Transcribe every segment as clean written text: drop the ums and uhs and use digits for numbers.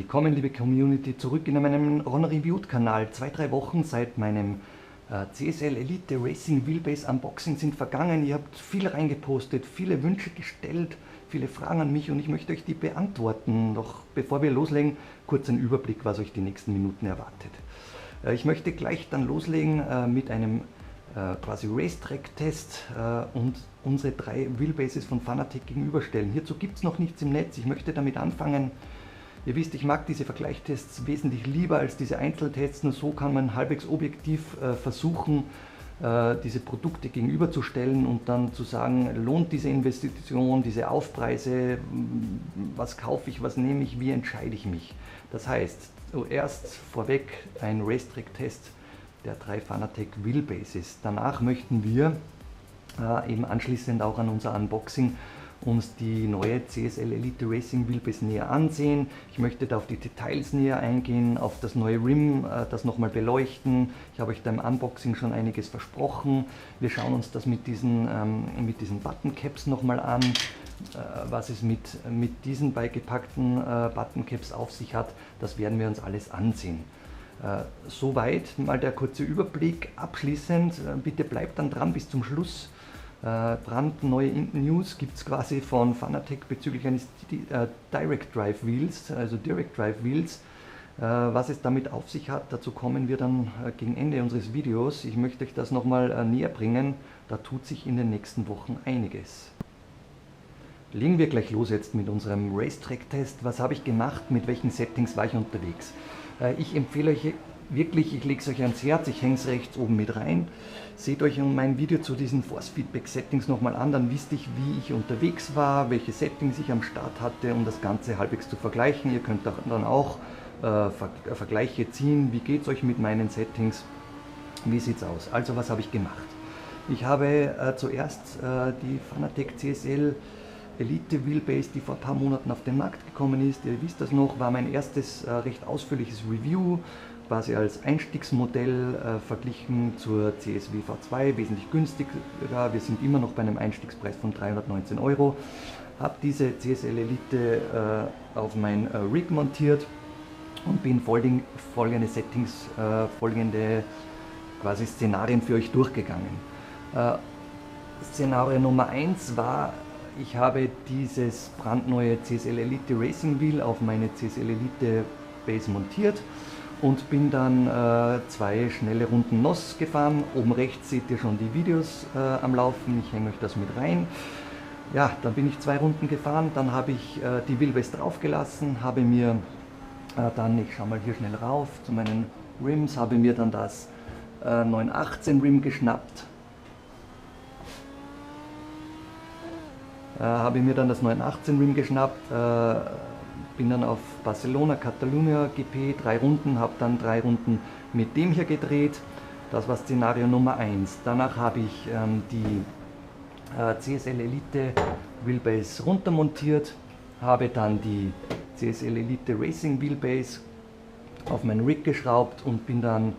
Willkommen liebe Community, zurück in meinem Reviewed Kanal. 2-3 Wochen seit meinem CSL Elite Racing Wheelbase Unboxing sind vergangen. Ihr habt viel reingepostet, viele Wünsche gestellt, viele Fragen an mich und ich möchte euch die beantworten. Doch bevor wir loslegen, kurz ein Überblick, was euch die nächsten Minuten erwartet. Ich möchte gleich dann loslegen mit einem quasi Racetrack-Test und unsere 3 Wheelbases von Fanatec gegenüberstellen. Hierzu gibt es noch nichts im Netz. Ich möchte damit anfangen. Ihr wisst, ich mag diese Vergleichstests wesentlich lieber als diese Einzeltests, nur so kann man halbwegs objektiv versuchen, diese Produkte gegenüberzustellen und dann zu sagen, lohnt diese Investition, diese Aufpreise, was kaufe ich, was nehme ich, wie entscheide ich mich. Das heißt, zuerst vorweg ein Racetrack-Test der 3 Fanatec Wheelbases. Danach möchten wir eben anschließend auch an unser Unboxing uns die neue CSL Elite Racing Wheelbase näher ansehen. Ich möchte da auf die Details näher eingehen, auf das neue Rim, das nochmal beleuchten. Ich habe euch da im Unboxing schon einiges versprochen. Wir schauen uns das mit diesen Button Caps nochmal an, was es mit diesen beigepackten Button Caps auf sich hat. Das werden wir uns alles ansehen. Soweit mal der kurze Überblick. Abschließend, bitte bleibt dann dran bis zum Schluss. Brandneue News gibt es quasi von Fanatec bezüglich eines Direct Drive Wheels, also Direct Drive Wheels. Was es damit auf sich hat, dazu kommen wir dann gegen Ende unseres Videos. Ich möchte euch das nochmal näher bringen, da tut sich in den nächsten Wochen einiges. Legen wir gleich los jetzt mit unserem Racetrack-Test. Was habe ich gemacht, mit welchen Settings war ich unterwegs? Ich empfehle euch wirklich, ich lege es euch ans Herz, ich hänge es rechts oben mit rein. Seht euch mein Video zu diesen Force Feedback Settings nochmal an, dann wisst ihr, wie ich unterwegs war, welche Settings ich am Start hatte, um das Ganze halbwegs zu vergleichen. Ihr könnt dann auch Vergleiche ziehen, wie geht es euch mit meinen Settings, wie sieht es aus. Also was habe ich gemacht? Ich habe zuerst die Fanatec CSL Elite Wheelbase, die vor ein paar Monaten auf den Markt gekommen ist, ihr wisst das noch, war mein erstes recht ausführliches Review, quasi als Einstiegsmodell verglichen zur CSW V2, wesentlich günstiger. Wir sind immer noch bei einem Einstiegspreis von 319 €. Habe diese CSL Elite auf mein Rig montiert und bin folgende Settings, folgende quasi Szenarien für euch durchgegangen. Szenario Nummer 1 war, ich habe dieses brandneue CSL Elite Racing Wheel auf meine CSL Elite Base montiert und bin dann 2 schnelle Runden NOS gefahren. Oben rechts seht ihr schon die Videos am Laufen, ich hänge euch das mit rein. Ja, dann bin ich 2 Runden gefahren, dann habe ich die Wheelbase draufgelassen, habe mir dann, ich schaue mal hier schnell rauf zu meinen Rims, habe mir dann das 918 Rim geschnappt. Habe mir dann das 918 Rim geschnappt, bin dann auf Barcelona, Catalunya GP 3 Runden, habe dann 3 Runden mit dem hier gedreht. Das war Szenario Nummer 1. Danach habe ich die CSL Elite Wheelbase runtermontiert, habe dann die CSL Elite Racing Wheelbase auf mein Rig geschraubt und bin dann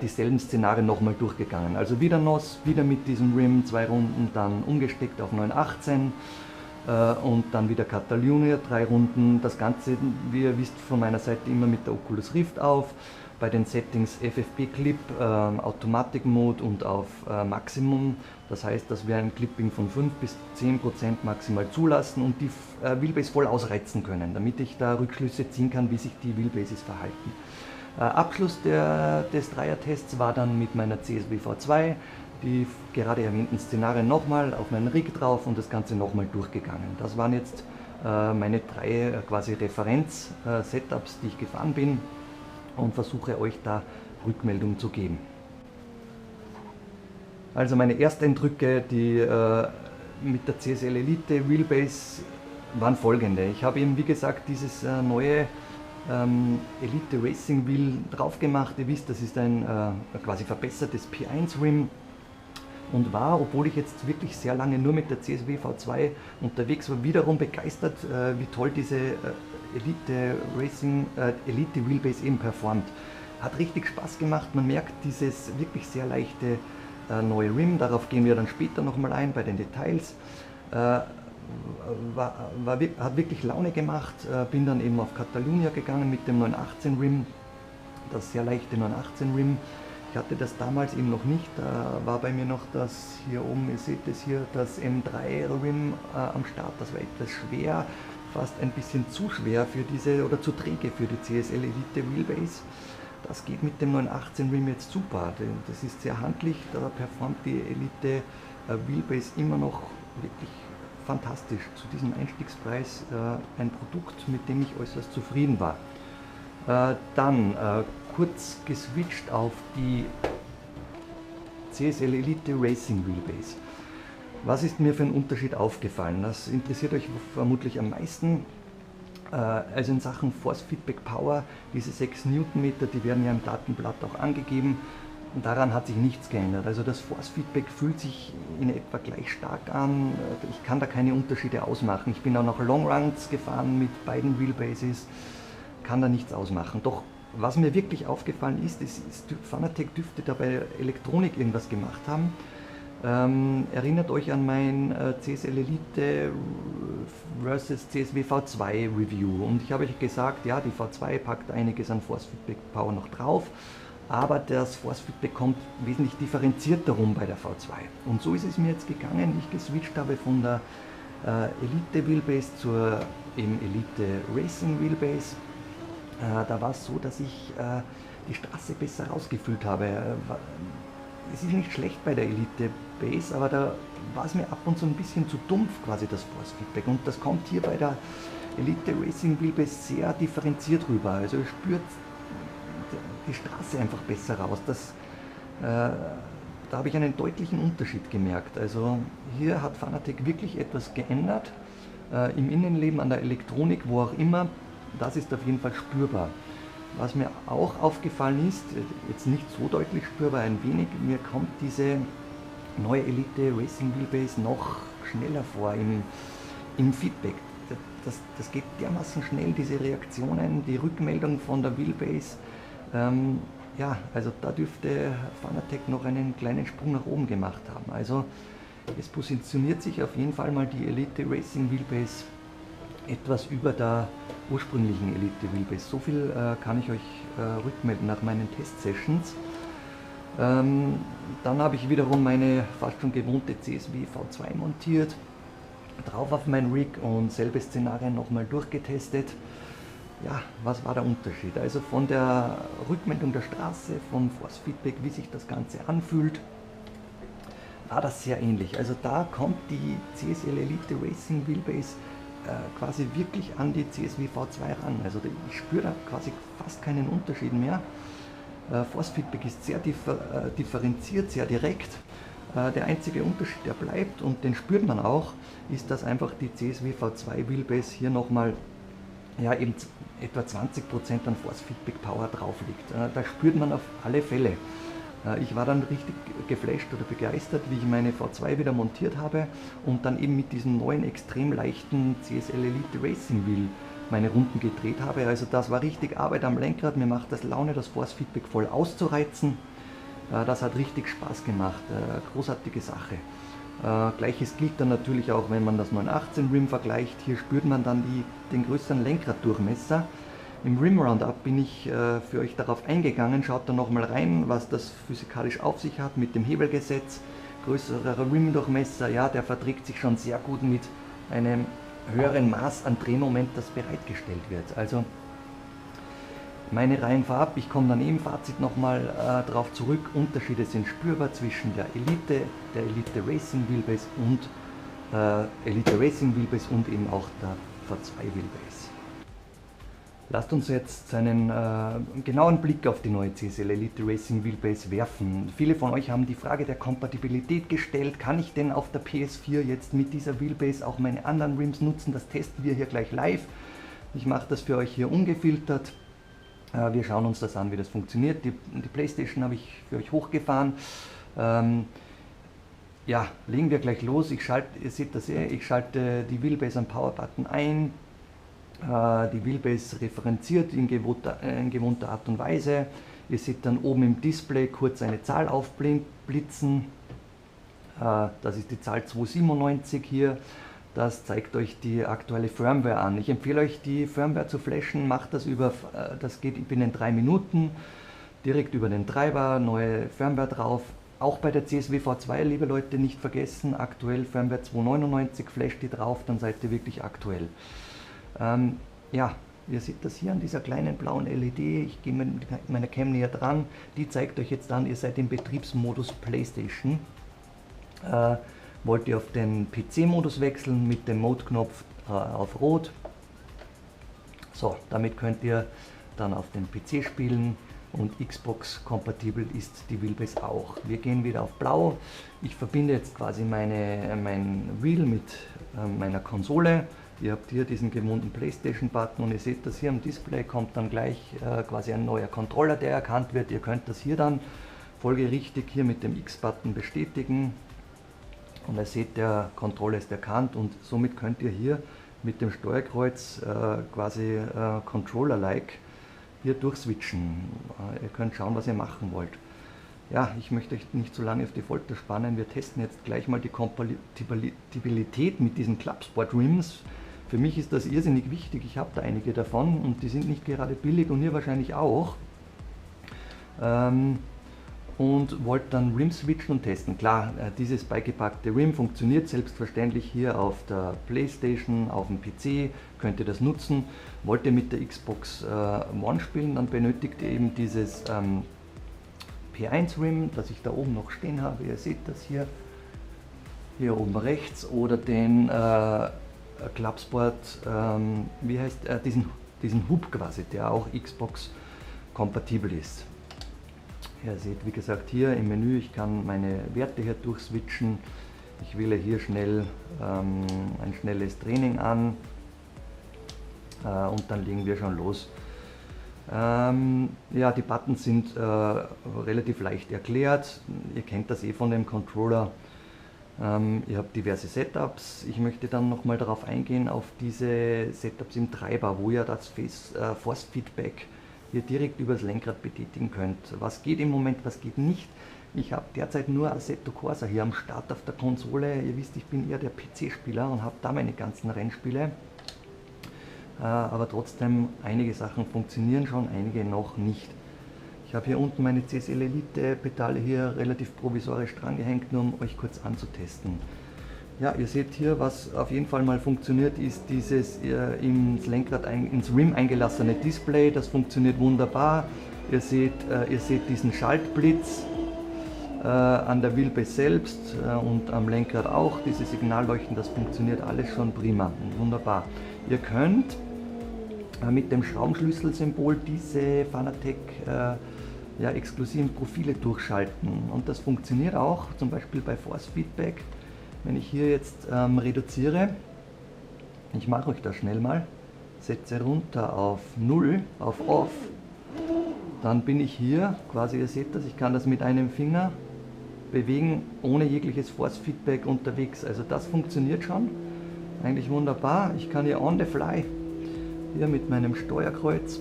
dieselben Szenarien nochmal durchgegangen. Also wieder NOS, wieder mit diesem Rim 2 Runden, dann umgesteckt auf 918 und dann wieder Catalunya 3 Runden. Das Ganze, wie ihr wisst, von meiner Seite immer mit der Oculus Rift auf. Bei den Settings FFP Clip, Automatic Mode und auf Maximum. Das heißt, dass wir ein Clipping von 5 bis 10% maximal zulassen und die Wheelbase voll ausreizen können, damit ich da Rückschlüsse ziehen kann, wie sich die Wheelbases verhalten. Abschluss des Dreier-Tests war dann mit meiner CSW V2, die gerade erwähnten Szenarien nochmal auf meinen Rig drauf und das Ganze nochmal durchgegangen. Das waren jetzt meine 3 quasi Referenz-Setups, die ich gefahren bin und versuche euch da Rückmeldung zu geben. Also meine Ersteindrücke, die mit der CSL Elite Wheelbase waren folgende. Ich habe eben wie gesagt dieses neue Elite Racing Wheel drauf gemacht. Ihr wisst, das ist ein quasi verbessertes P1 Rim und war, obwohl ich jetzt wirklich sehr lange nur mit der CSW V2 unterwegs war, wiederum begeistert, wie toll diese Elite Wheelbase eben performt. Hat richtig Spaß gemacht, man merkt dieses wirklich sehr leichte neue Rim, darauf gehen wir dann später nochmal ein bei den Details. hat wirklich Laune gemacht. Bin dann eben auf Catalunya gegangen mit dem 918 Rim, das sehr leichte 918 Rim. Ich hatte das damals eben noch nicht, da war bei mir noch das hier oben, ihr seht es hier, das M3 Rim am Start, das war etwas schwer, fast ein bisschen zu schwer für diese, oder zu träge für die CSL Elite Wheelbase. Das geht mit dem 918 Rim jetzt super, das ist sehr handlich, da performt die Elite Wheelbase immer noch wirklich fantastisch. Zu diesem Einstiegspreis ein Produkt, mit dem ich äußerst zufrieden war. Dann kurz geswitcht auf die CSL Elite Racing Wheelbase. Was ist mir für ein Unterschied aufgefallen? Das interessiert euch vermutlich am meisten. Also in Sachen Force Feedback Power, diese 6 Newtonmeter, die werden ja im Datenblatt auch angegeben. Und daran hat sich nichts geändert. Also das Force Feedback fühlt sich in etwa gleich stark an. Ich kann da keine Unterschiede ausmachen. Ich bin auch noch Long Runs gefahren mit beiden Wheelbases, kann da nichts ausmachen. Doch was mir wirklich aufgefallen ist, Fanatec dürfte da bei Elektronik irgendwas gemacht haben. Erinnert euch an mein CSL Elite vs CSW V2 Review. Und ich habe euch gesagt, ja, die V2 packt einiges an Force Feedback Power noch drauf. Aber das Force Feedback kommt wesentlich differenzierter rum bei der V2. Und so ist es mir jetzt gegangen, wie ich geswitcht habe von der Elite Wheelbase zur eben Elite Racing Wheelbase. Da war es so, dass ich die Straße besser rausgefühlt habe. Es ist nicht schlecht bei der Elite Base, aber da war es mir ab und zu ein bisschen zu dumpf, quasi das Force Feedback. Und das kommt hier bei der Elite Racing Wheelbase sehr differenziert rüber. Also ihr spürt die Straße einfach besser raus. Da habe ich einen deutlichen Unterschied gemerkt. Also hier hat Fanatec wirklich etwas geändert. Im Innenleben, an der Elektronik, wo auch immer, das ist auf jeden Fall spürbar. Was mir auch aufgefallen ist, jetzt nicht so deutlich spürbar, ein wenig, mir kommt diese neue Elite Racing Wheelbase noch schneller vor im Feedback. Das geht dermaßen schnell, diese Reaktionen, die Rückmeldung von der Wheelbase. Ja, also da dürfte Fanatec noch einen kleinen Sprung nach oben gemacht haben. Also es positioniert sich auf jeden Fall mal die Elite Racing Wheelbase etwas über der ursprünglichen Elite Wheelbase. So viel kann ich euch rückmelden nach meinen Testsessions. Dann habe ich wiederum meine fast schon gewohnte CSW V2 montiert, drauf auf mein Rig und selbe Szenarien nochmal durchgetestet. Ja, was war der Unterschied? Also von der Rückmeldung der Straße, vom Force Feedback, wie sich das Ganze anfühlt, war das sehr ähnlich. Also da kommt die CSL Elite Racing Wheelbase quasi wirklich an die CSW V2 ran. Also ich spüre da quasi fast keinen Unterschied mehr. Force Feedback ist sehr differenziert, sehr direkt. Der einzige Unterschied, der bleibt, und den spürt man auch, ist, dass einfach die CSW V2 Wheelbase hier nochmal ja, eben etwa 20% an Force Feedback Power drauf liegt. Das spürt man auf alle Fälle. Ich war dann richtig geflasht oder begeistert, wie ich meine V2 wieder montiert habe und dann eben mit diesem neuen extrem leichten CSL Elite Racing Wheel meine Runden gedreht habe. Also das war richtig Arbeit am Lenkrad, mir macht das Laune, das Force Feedback voll auszureizen. Das hat richtig Spaß gemacht, großartige Sache. Gleiches gilt dann natürlich auch, wenn man das 918 Rim vergleicht. Hier spürt man dann den größeren Lenkraddurchmesser. Im Rim Roundup bin ich für euch darauf eingegangen. Schaut da nochmal rein, was das physikalisch auf sich hat mit dem Hebelgesetz. Größerer Rim-Durchmesser, ja, der verträgt sich schon sehr gut mit einem höheren Maß an Drehmoment, das bereitgestellt wird. Also meine Reihen vorab, ich komme dann im Fazit nochmal darauf zurück. Unterschiede sind spürbar zwischen der Elite Racing Wheelbase und Elite Racing Wheelbase und eben auch der V2 Wheelbase. Lasst uns jetzt einen genauen Blick auf die neue CSL Elite Racing Wheelbase werfen. Viele von euch haben die Frage der Kompatibilität gestellt. Kann ich denn auf der PS4 jetzt mit dieser Wheelbase auch meine anderen Rims nutzen? Das testen wir hier gleich live. Ich mache das für euch hier ungefiltert. Wir schauen uns das an, wie das funktioniert. Die Playstation habe ich für euch hochgefahren. Ja, legen wir gleich los. Ihr seht das ja, ich schalte die Wheelbase am Power-Button ein. Die Wheelbase referenziert in gewohnter Art und Weise. Ihr seht dann oben im Display kurz eine Zahl aufblitzen. Das ist die Zahl 297 hier. Das zeigt euch die aktuelle Firmware an. Ich empfehle euch, die Firmware zu flashen. Macht das das geht binnen 3 Minuten. Direkt über den Treiber, neue Firmware drauf. Auch bei der CSW V2, liebe Leute, nicht vergessen, aktuell Firmware 2.99, flasht die drauf, dann seid ihr wirklich aktuell. Ja, ihr seht das hier an dieser kleinen blauen LED, ich gehe mit meiner Cam näher dran, die zeigt euch jetzt an, ihr seid im Betriebsmodus PlayStation. Wollt ihr auf den PC-Modus wechseln mit dem Mode-Knopf auf Rot. So, damit könnt ihr dann auf dem PC spielen und Xbox-kompatibel ist die Wheelbase auch. Wir gehen wieder auf Blau. Ich verbinde jetzt quasi mein Wheel mit meiner Konsole. Ihr habt hier diesen gewohnten PlayStation-Button und ihr seht das hier am Display, kommt dann gleich quasi ein neuer Controller, der erkannt wird. Ihr könnt das hier dann folgerichtig hier mit dem X-Button bestätigen. Und ihr seht, der Controller ist erkannt und somit könnt ihr hier mit dem Steuerkreuz quasi Controller-like hier durchswitchen. Ihr könnt schauen, was ihr machen wollt. Ja, ich möchte euch nicht so lange auf die Folter spannen. Wir testen jetzt gleich mal die Kompatibilität mit diesen Clubsport Rims. Für mich ist das irrsinnig wichtig. Ich habe da einige davon und die sind nicht gerade billig und ihr wahrscheinlich auch. Und wollt dann Rim switchen und testen. Klar, dieses beigepackte Rim funktioniert selbstverständlich hier auf der PlayStation, auf dem PC, könnt ihr das nutzen. Wollt ihr mit der Xbox One spielen, dann benötigt ihr eben dieses P1 Rim, das ich da oben noch stehen habe. Ihr seht das hier oben rechts, oder den Clubsport, wie heißt diesen Hub quasi, der auch Xbox kompatibel ist. Ihr seht, wie gesagt, hier im Menü, ich kann meine Werte hier durchswitchen. Ich wähle hier schnell ein schnelles Training an und dann legen wir schon los. Ja, die Buttons sind relativ leicht erklärt. Ihr kennt das eh von dem Controller. Ihr habt diverse Setups. Ich möchte dann nochmal darauf eingehen, auf diese Setups im Treiber, wo ihr das Force Feedback hier direkt übers Lenkrad betätigen könnt. Was geht im Moment, was geht nicht. Ich habe derzeit nur Assetto Corsa hier am Start auf der Konsole. Ihr wisst, ich bin eher der PC-Spieler und habe da meine ganzen Rennspiele. Aber trotzdem, einige Sachen funktionieren schon, einige noch nicht. Ich habe hier unten meine CSL Elite Pedale hier relativ provisorisch dran gehängt, nur um euch kurz anzutesten. Ja, ihr seht hier, was auf jeden Fall mal funktioniert, ist dieses ins Lenkrad, ins Rim eingelassene Display. Das funktioniert wunderbar. Ihr seht diesen Schaltblitz an der Wheelbase selbst und am Lenkrad auch. Diese Signalleuchten, das funktioniert alles schon prima und wunderbar. Ihr könnt mit dem Schraubenschlüsselsymbol diese Fanatec exklusiven Profile durchschalten. Und das funktioniert auch, zum Beispiel bei Force Feedback. Wenn ich hier jetzt reduziere, ich mache euch das schnell mal, setze runter auf 0, auf Off, dann bin ich hier, quasi ihr seht das, ich kann das mit einem Finger bewegen, ohne jegliches Force Feedback unterwegs. Also das funktioniert schon, eigentlich wunderbar. Ich kann hier on the fly, hier mit meinem Steuerkreuz,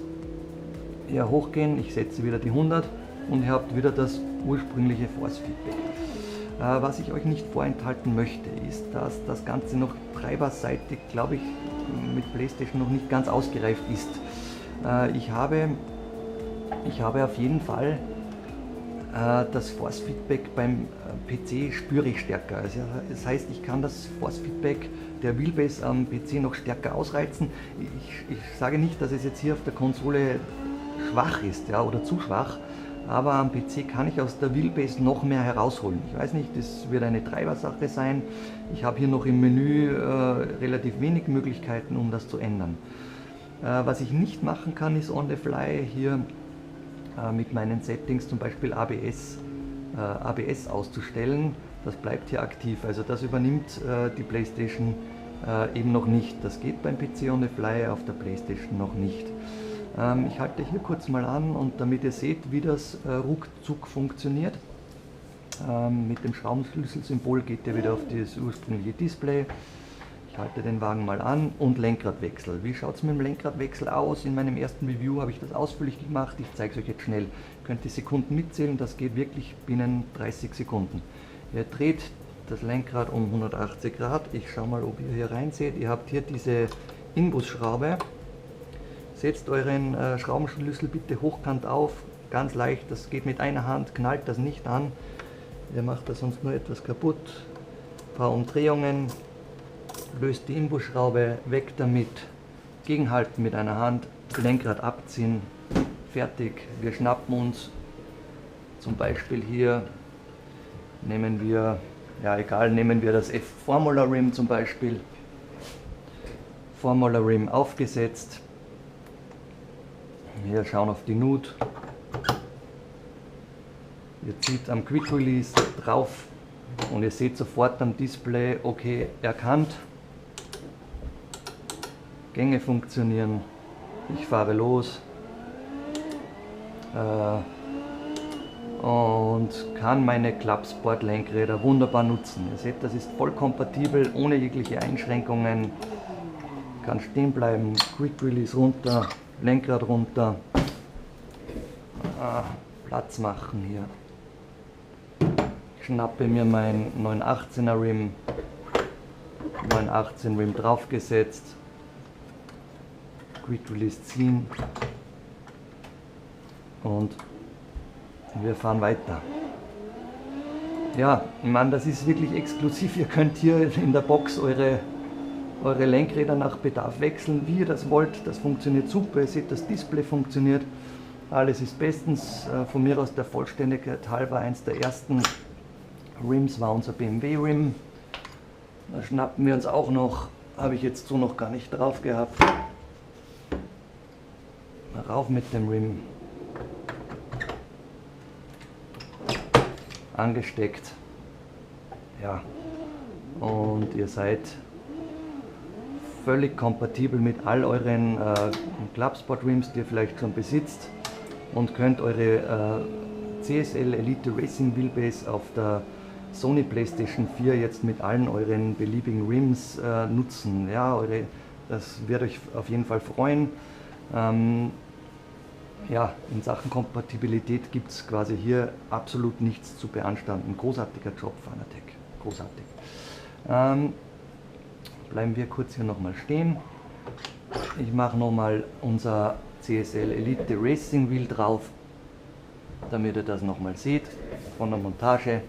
hier hochgehen, ich setze wieder die 100 und ihr habt wieder das ursprüngliche Force Feedback. Was ich euch nicht vorenthalten möchte, ist, dass das Ganze noch treiberseitig, glaube ich, mit PlayStation noch nicht ganz ausgereift ist. Ich habe auf jeden Fall das Force Feedback beim PC spüre ich stärker. Also, das heißt, ich kann das Force Feedback der Wheelbase am PC noch stärker ausreizen. Ich sage nicht, dass es jetzt hier auf der Konsole schwach ist, ja, oder zu schwach. Aber am PC kann ich aus der Wheelbase noch mehr herausholen. Ich weiß nicht, das wird eine Treibersache sein. Ich habe hier noch im Menü relativ wenig Möglichkeiten, um das zu ändern. Was ich nicht machen kann, ist on the fly hier mit meinen Settings zum Beispiel ABS auszustellen. Das bleibt hier aktiv. Also das übernimmt die PlayStation eben noch nicht. Das geht beim PC on the fly, auf der PlayStation noch nicht. Ich halte hier kurz mal an und damit ihr seht, wie das ruckzuck funktioniert. Mit dem Schraubenschlüsselsymbol geht ihr wieder auf das ursprüngliche Display. Ich halte den Wagen mal an und Lenkradwechsel. Wie schaut es mit dem Lenkradwechsel aus? In meinem ersten Review habe ich das ausführlich gemacht. Ich zeige es euch jetzt schnell. Ihr könnt die Sekunden mitzählen, das geht wirklich binnen 30 Sekunden. Ihr dreht das Lenkrad um 180 Grad. Ich schaue mal, ob ihr hier rein seht. Ihr habt hier diese Inbusschraube. Setzt euren Schraubenschlüssel bitte hochkant auf, ganz leicht, das geht mit einer Hand, knallt das nicht an. Ihr macht da sonst nur etwas kaputt. Ein paar Umdrehungen, löst die Inbusschraube weg damit, gegenhalten mit einer Hand, Lenkrad abziehen, fertig. Wir schnappen uns zum Beispiel hier, nehmen wir, ja egal, nehmen wir das F-Formula Rim zum Beispiel. Formula Rim aufgesetzt. Hier schauen auf die Nut. Ihr zieht am Quick Release drauf und ihr seht sofort am Display, okay, erkannt. Gänge funktionieren. Ich fahre los und kann meine Clubsport Lenkräder wunderbar nutzen. Ihr seht, das ist voll kompatibel, ohne jegliche Einschränkungen. Kann stehen bleiben, Quick Release runter, Lenkrad runter, Platz machen hier. Schnappe mir mein 918er Rim, 918 Rim draufgesetzt, Quick Release ziehen und wir fahren weiter. Ja, ich meine, das ist wirklich exklusiv. Ihr könnt hier in der Box eure Lenkräder nach Bedarf wechseln, wie ihr das wollt. Das funktioniert super. Ihr seht, das Display funktioniert. Alles ist bestens. Von mir aus der Vollständigkeit halber, eins der ersten Rims war unser BMW Rim. Da schnappen wir uns auch noch, habe ich jetzt so noch gar nicht drauf gehabt. Rauf mit dem Rim. Angesteckt. Ja. Und ihr seid völlig kompatibel mit all euren Clubsport Rims, die ihr vielleicht schon besitzt, und könnt eure CSL Elite Racing Wheelbase auf der Sony PlayStation 4 jetzt mit allen euren beliebigen Rims nutzen. Ja, das wird euch auf jeden Fall freuen. Ja, in Sachen Kompatibilität gibt es quasi hier absolut nichts zu beanstanden. Großartiger Job, Fanatec. Großartig. Bleiben wir kurz hier nochmal stehen. Ich mache nochmal unser CSL Elite Racing Wheel drauf, damit ihr das nochmal seht von der Montage.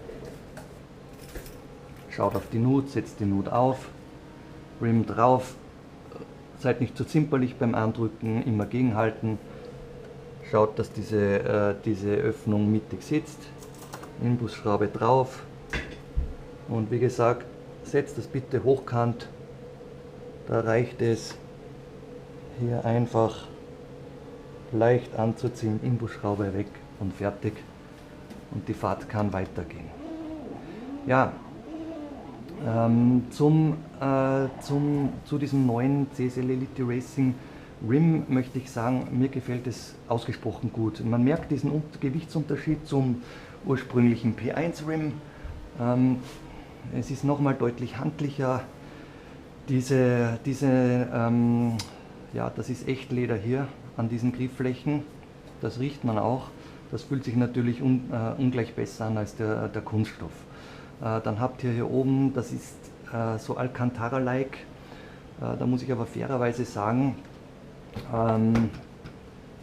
Schaut auf die Nut, setzt die Nut auf, Rim drauf, seid nicht zu zimperlich beim Andrücken, immer gegenhalten. Schaut, dass diese Öffnung mittig sitzt, Inbusschraube drauf und wie gesagt, setzt das bitte hochkant. Da reicht es, hier einfach leicht anzuziehen, Inbusschraube weg und fertig. Und die Fahrt kann weitergehen. Ja, zu diesem neuen CSL Elite Racing Rim möchte ich sagen, mir gefällt es ausgesprochen gut. Man merkt diesen Gewichtsunterschied zum ursprünglichen P1 Rim. Es ist nochmal deutlich handlicher. Ja, das ist Echtleder hier an diesen Griffflächen. Das riecht man auch. Das fühlt sich natürlich ungleich besser an als der Kunststoff. Dann habt ihr hier oben, das ist so Alcantara-like. Da muss ich aber fairerweise sagen,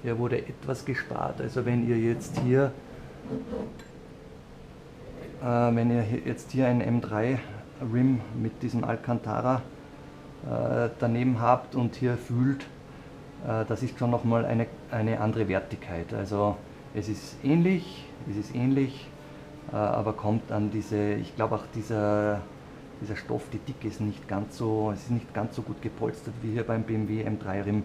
hier wurde etwas gespart. Also wenn ihr jetzt hier ein M3 Rim mit diesem Alcantara daneben habt und hier fühlt, das ist schon nochmal eine andere Wertigkeit. Also es ist ähnlich, aber kommt an ich glaube auch dieser Stoff, die Dicke ist nicht ganz so gut gepolstert wie hier beim BMW M3 Rim.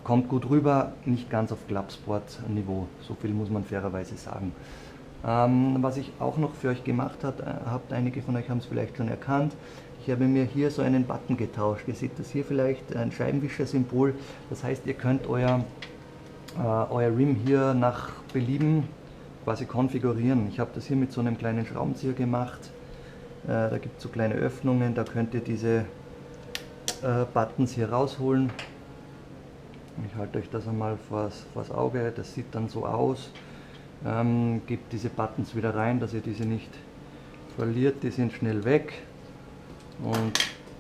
Kommt gut rüber, nicht ganz auf Clubsport Niveau, so viel muss man fairerweise sagen. Was ich auch noch für euch gemacht habt, einige von euch haben es vielleicht schon erkannt, ich habe mir hier so einen Button getauscht. Ihr seht das hier vielleicht, ein Scheibenwischer-Symbol, das heißt, ihr könnt euer Rim hier nach Belieben quasi konfigurieren. Ich habe das hier mit so einem kleinen Schraubenzieher gemacht. Da gibt es so kleine Öffnungen, da könnt ihr diese Buttons hier rausholen. Ich halte euch das einmal vors Auge, das sieht dann so aus. Gebt diese Buttons wieder rein, dass ihr diese nicht verliert, die sind schnell weg. Und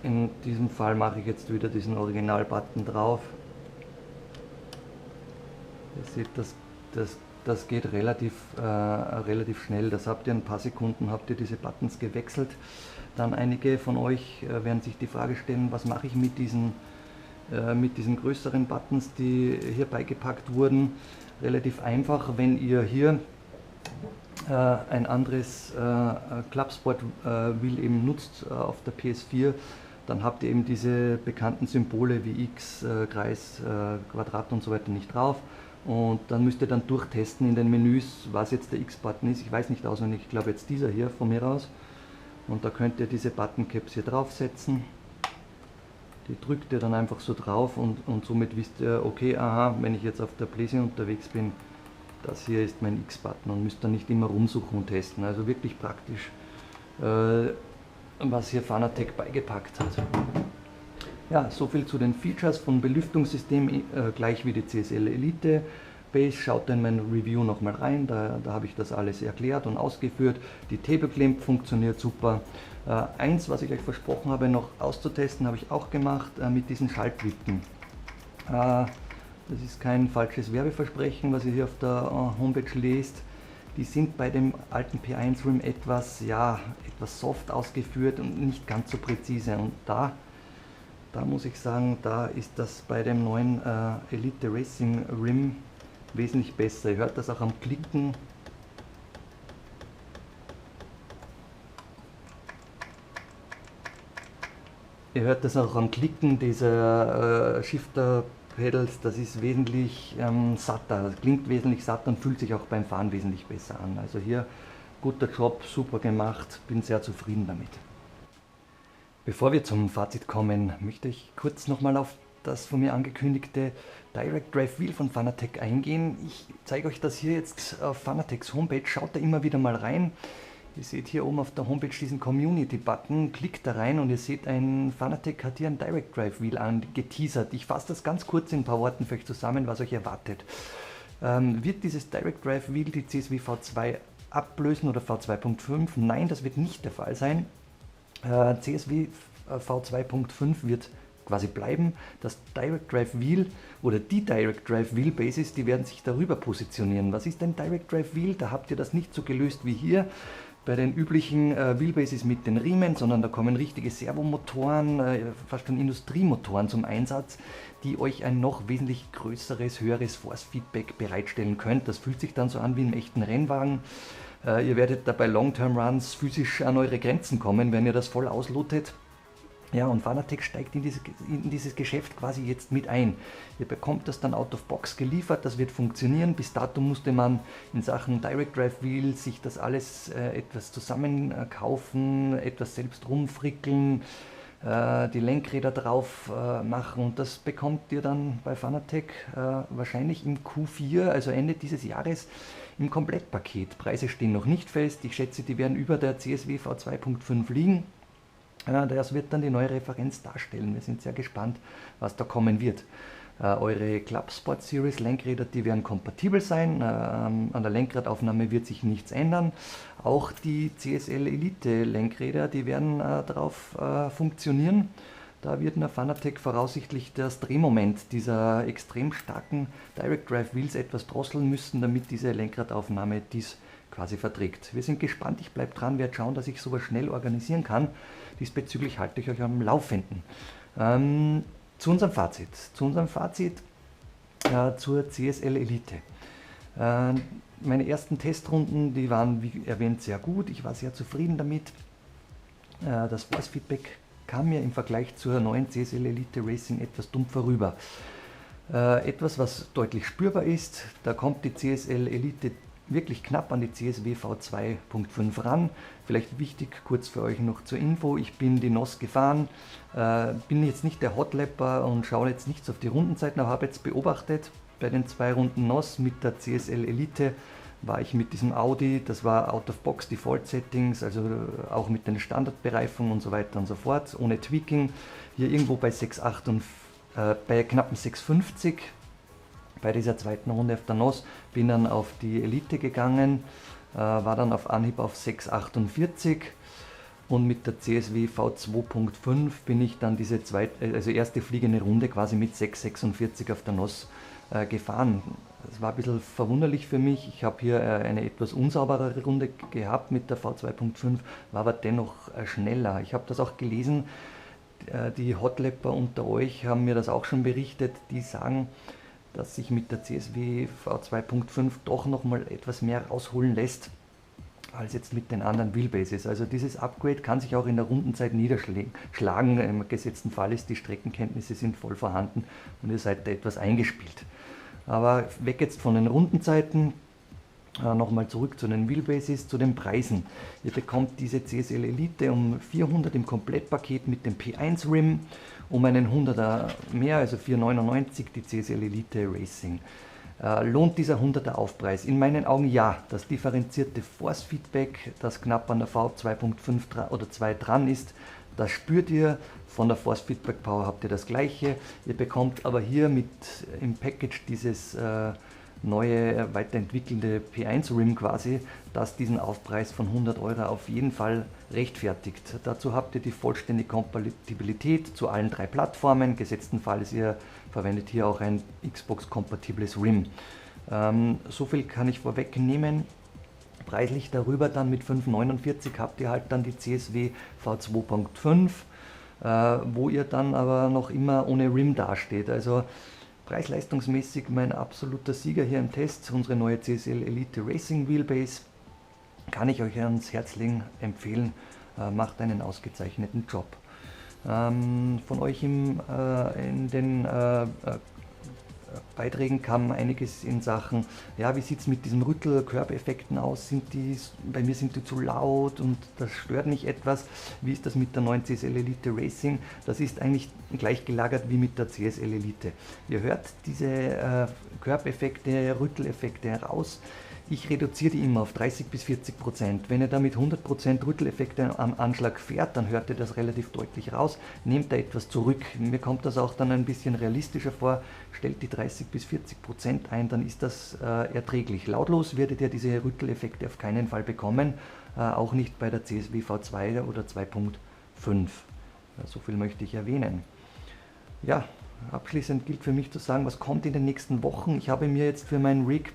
in diesem Fall mache ich jetzt wieder diesen Original-Button drauf. Ihr seht, das geht relativ schnell. Das habt ihr in ein paar Sekunden, habt ihr diese Buttons gewechselt. Dann einige von euch werden sich die Frage stellen, was mache ich mit diesen größeren Buttons, die hier beigepackt wurden. Relativ einfach, wenn ihr hier ein anderes Clubsport Wheel eben nutzt auf der PS4, dann habt ihr eben diese bekannten Symbole wie X, Kreis, Quadrat und so weiter nicht drauf. Und dann müsst ihr dann durchtesten in den Menüs, was jetzt der X-Button ist. Ich weiß nicht auswendig, ich glaube jetzt dieser hier von mir aus. Und da könnt ihr diese Button-Caps hier draufsetzen. Die drückt ihr dann einfach so drauf und somit wisst ihr, okay, aha, wenn ich jetzt auf der PlayStation unterwegs bin, das hier ist mein X-Button und müsst dann nicht immer rumsuchen und testen. Also wirklich praktisch, was hier Fanatec beigepackt hat. Ja, soviel zu den Features von Belüftungssystem, gleich wie die CSL Elite Base. Schaut in mein Review nochmal rein, da habe ich das alles erklärt und ausgeführt. Die Table Clamp funktioniert super. Eins, was ich euch versprochen habe noch auszutesten, habe ich auch gemacht mit diesen Schaltwippen. Das ist kein falsches Werbeversprechen, was ihr hier auf der Homepage lest. Die sind bei dem alten P1 Rim etwas soft ausgeführt und nicht ganz so präzise. Und da muss ich sagen, da ist das bei dem neuen Elite Racing Rim wesentlich besser. Ihr hört das auch am Klicken. Ihr hört das auch am Klicken dieser Shifter Pedals, das ist wesentlich satter, das klingt wesentlich satter und fühlt sich auch beim Fahren wesentlich besser an. Also hier guter Job, super gemacht, bin sehr zufrieden damit. Bevor wir zum Fazit kommen, möchte ich kurz nochmal auf das von mir angekündigte Direct Drive Wheel von Fanatec eingehen. Ich zeige euch das hier jetzt auf Fanatecs Homepage, schaut da immer wieder mal rein. Ihr seht hier oben auf der Homepage diesen Community-Button, klickt da rein und ihr seht, Fanatec hat hier ein Direct Drive Wheel angeteasert. Ich fasse das ganz kurz in ein paar Worten für euch zusammen, was euch erwartet. Wird dieses Direct Drive Wheel die CSW V2 ablösen oder V2.5? Nein, das wird nicht der Fall sein. CSW V2.5 wird quasi bleiben. Das Direct Drive Wheel oder die Direct Drive Wheel Bases, die werden sich darüber positionieren. Was ist denn Direct Drive Wheel? Da habt ihr das nicht so gelöst wie hier bei den üblichen Wheelbases mit den Riemen, sondern da kommen richtige Servomotoren, fast schon Industriemotoren zum Einsatz, die euch ein noch wesentlich größeres, höheres Force-Feedback bereitstellen könnt. Das fühlt sich dann so an wie im echten Rennwagen. Ihr werdet dabei Long-Term-Runs physisch an eure Grenzen kommen, wenn ihr das voll auslotet. Ja, und Fanatec steigt in dieses Geschäft quasi jetzt mit ein. Ihr bekommt das dann out of box geliefert, das wird funktionieren. Bis dato musste man in Sachen Direct Drive Wheel sich das alles etwas zusammenkaufen, etwas selbst rumfrickeln, die Lenkräder drauf machen, und das bekommt ihr dann bei Fanatec wahrscheinlich im Q4, also Ende dieses Jahres, im Komplettpaket. Preise stehen noch nicht fest, ich schätze, die werden über der CSW V2.5 liegen. Das wird dann die neue Referenz darstellen. Wir sind sehr gespannt, was da kommen wird. Eure Club Sport Series Lenkräder, die werden kompatibel sein. An der Lenkradaufnahme wird sich nichts ändern. Auch die CSL Elite Lenkräder, die werden darauf funktionieren. Da wird in der Fanatec voraussichtlich das Drehmoment dieser extrem starken Direct Drive Wheels etwas drosseln müssen, damit diese Lenkradaufnahme dies quasi verträgt. Wir sind gespannt, ich bleibe dran, werde schauen, dass ich sowas schnell organisieren kann. Diesbezüglich halte ich euch am Laufenden. Zu unserem Fazit zur CSL Elite. Meine ersten Testrunden, die waren wie erwähnt sehr gut, ich war sehr zufrieden damit. Das Force Feedback kam mir im Vergleich zur neuen CSL Elite Racing etwas dumpfer rüber. Etwas, was deutlich spürbar ist, da kommt die CSL Elite wirklich knapp an die CSW V2.5 ran. Vielleicht wichtig, kurz für euch noch zur Info, ich bin die NOS gefahren, bin jetzt nicht der Hotlapper und schaue jetzt nichts auf die Rundenzeiten, aber habe jetzt beobachtet, bei den 2 Runden NOS mit der CSL Elite war ich mit diesem Audi, das war out of box Default Settings, also auch mit den Standardbereifungen und so weiter und so fort, ohne Tweaking, hier irgendwo bei 6,8 und bei knappen 6,50. Bei dieser zweiten Runde auf der NOS bin dann auf die Elite gegangen, war dann auf Anhieb auf 6,48 und mit der CSW V2.5 bin ich dann diese erste fliegende Runde quasi mit 6,46 auf der NOS gefahren. Das war ein bisschen verwunderlich für mich. Ich habe hier eine etwas unsauberere Runde gehabt mit der V2.5, war aber dennoch schneller. Ich habe das auch gelesen, die Hotlapper unter euch haben mir das auch schon berichtet, die sagen, dass sich mit der CSW V2.5 doch nochmal etwas mehr rausholen lässt als jetzt mit den anderen Wheelbases. Also dieses Upgrade kann sich auch in der Rundenzeit niederschlagen. Im gesetzten Fall ist, die Streckenkenntnisse sind voll vorhanden und ihr seid da etwas eingespielt. Aber weg jetzt von den Rundenzeiten, nochmal zurück zu den Wheelbases, zu den Preisen. Ihr bekommt diese CSL Elite um 400 im Komplettpaket mit dem P1 Rim, um einen 100er mehr, also 499 die CSL Elite Racing. Lohnt dieser 100er Aufpreis? In meinen Augen ja. Das differenzierte Force Feedback, das knapp an der V2.5 oder 2 dran ist, das spürt ihr. Von der Force Feedback Power habt ihr das gleiche. Ihr bekommt aber hier mit im Package dieses neue, weiterentwickelnde P1 Rim quasi, das diesen Aufpreis von 100 Euro auf jeden Fall rechtfertigt. Dazu habt ihr die vollständige Kompatibilität zu allen 3 Plattformen, gesetztenfalls ihr verwendet hier auch ein Xbox-kompatibles Rim. So viel kann ich vorwegnehmen. Preislich darüber dann mit 5,49 habt ihr halt dann die CSW V2.5, wo ihr dann aber noch immer ohne Rim dasteht. Also preis-leistungsmäßig mein absoluter Sieger hier im Test, unsere neue CSL Elite Racing Wheelbase. Kann ich euch ans Herz legen, empfehlen, macht einen ausgezeichneten Job. Von euch in den Beiträgen kam einiges in Sachen, ja, wie sieht es mit diesen Rüttel-Curb-Effekten aus, bei mir sind die zu laut und das stört mich etwas. Wie ist das mit der neuen CSL Elite Racing? Das ist eigentlich gleich gelagert wie mit der CSL Elite. Ihr hört diese Curb-Effekte, Rütteleffekte heraus. Ich reduziere die immer auf 30-40%. Wenn ihr da mit 100% Rütteleffekte am Anschlag fährt, dann hört ihr das relativ deutlich raus. Nehmt da etwas zurück. Mir kommt das auch dann ein bisschen realistischer vor. Stellt die 30-40% ein, dann ist das erträglich. Lautlos werdet ihr diese Rütteleffekte auf keinen Fall bekommen. Auch nicht bei der CSW V2 oder 2.5. So viel möchte ich erwähnen. Ja, abschließend gilt für mich zu sagen, was kommt in den nächsten Wochen. Ich habe mir jetzt für meinen Rig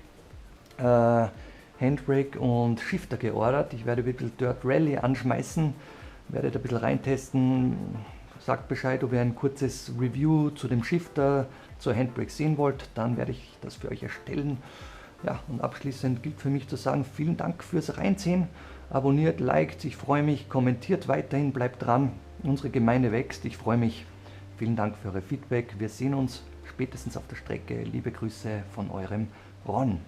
Handbrake und Shifter geordert. Ich werde ein bisschen Dirt Rally anschmeißen, werde da ein bisschen reintesten. Sagt Bescheid, ob ihr ein kurzes Review zu dem Shifter, zur Handbrake sehen wollt, dann werde ich das für euch erstellen. Ja, und abschließend gilt für mich zu sagen, vielen Dank fürs Reinziehen. Abonniert, liked, ich freue mich, kommentiert weiterhin, bleibt dran. Unsere Gemeinde wächst, ich freue mich. Vielen Dank für euer Feedback. Wir sehen uns spätestens auf der Strecke. Liebe Grüße von eurem Ron.